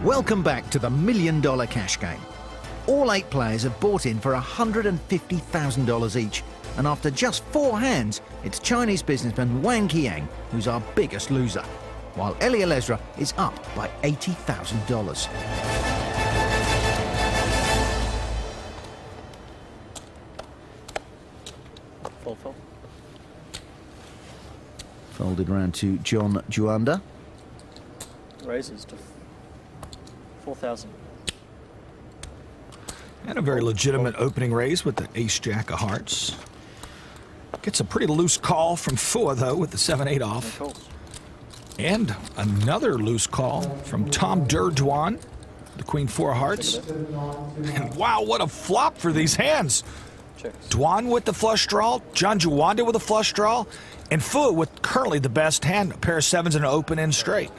Welcome back to the $1 Million Cash Game. All 8 players have bought in for $150,000 each, and after just 4 hands, it's Chinese businessman Wang Qiang who's our biggest loser, while Eliezer is up by $80,000. Fold. Folded round to John Juanda. Raises to 4,000. And a very legitimate opening raise with the ace-jack of hearts. Gets a pretty loose call from Fua, though, with the 7-8 off. And another loose call from durrrr Dwan, the queen 4 hearts. And wow, what a flop for these hands. Checks. Dwan with the flush draw, John Juanda with a flush draw, and Fua with currently the best hand, a pair of 7s and an open end straight.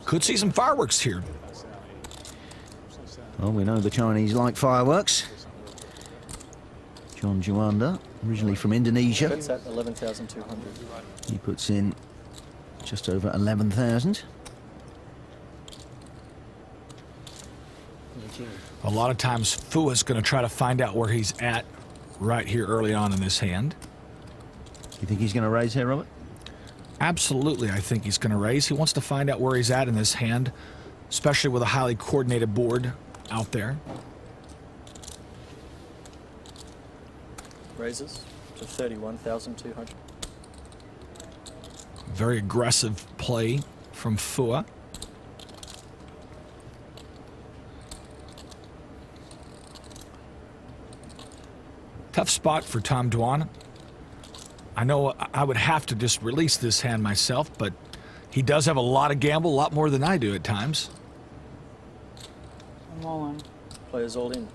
Could see some fireworks here. Well, we know the Chinese like fireworks. John Juanda, originally from Indonesia. Puts at 11,200. He puts in just over 11,000. A lot of times Fua's going to try to find out where he's at right here early on in this hand. You think he's going to raise here, Robert? Absolutely, I think he's going to raise. He wants to find out where he's at in this hand, especially with a highly coordinated board out there. Raises to 31,200. Very aggressive play from Fua. Tough spot for Dwan. I know I would have to just release this hand myself, but he does have a lot of gamble, a lot more than I do at times. I'm all in. Players all in.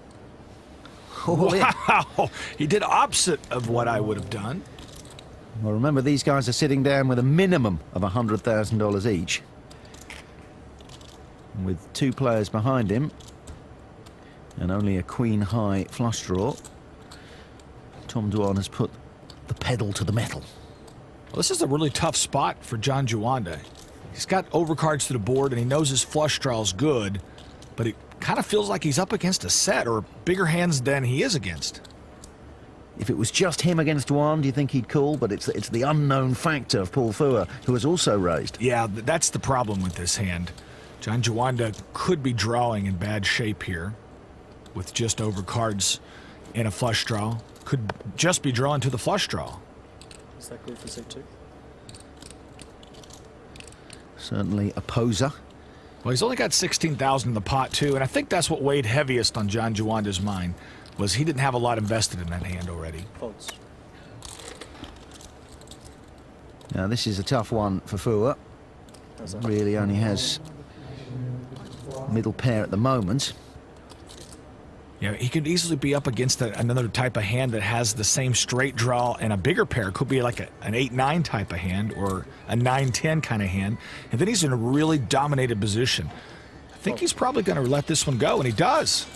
Wow! He did opposite of what I would have done. Well, remember, these guys are sitting down with a minimum of $100,000 each. And with 2 players behind him, and only a queen-high flush draw, Dwan has put the pedal to the metal. Well, this is a really tough spot for John Juanda. He's got overcards to the board, and he knows his flush draw is good, but it kind of feels like he's up against a set or bigger hands than he is against. If it was just him against Dwan, do you think he'd call? But it's the unknown factor of Paul Fua, who has also raised. Yeah, that's the problem with this hand. John Juanda could be drawing in bad shape here with just overcards and a flush draw. Could just be drawing to the flush draw. Is that good for C2? Certainly a poser. Well, he's only got 16,000 in the pot, too, and I think that's what weighed heaviest on John Juanda's mind, was he didn't have a lot invested in that hand already. Folds. Now, this is a tough one for Fua. Really only has middle pair at the moment. Yeah, he could easily be up against another type of hand that has the same straight draw and a bigger pair. It could be like an 8-9 type of hand or a 9-10 kind of hand. And then he's in a really dominated position. I think he's probably going to let this one go, and he does.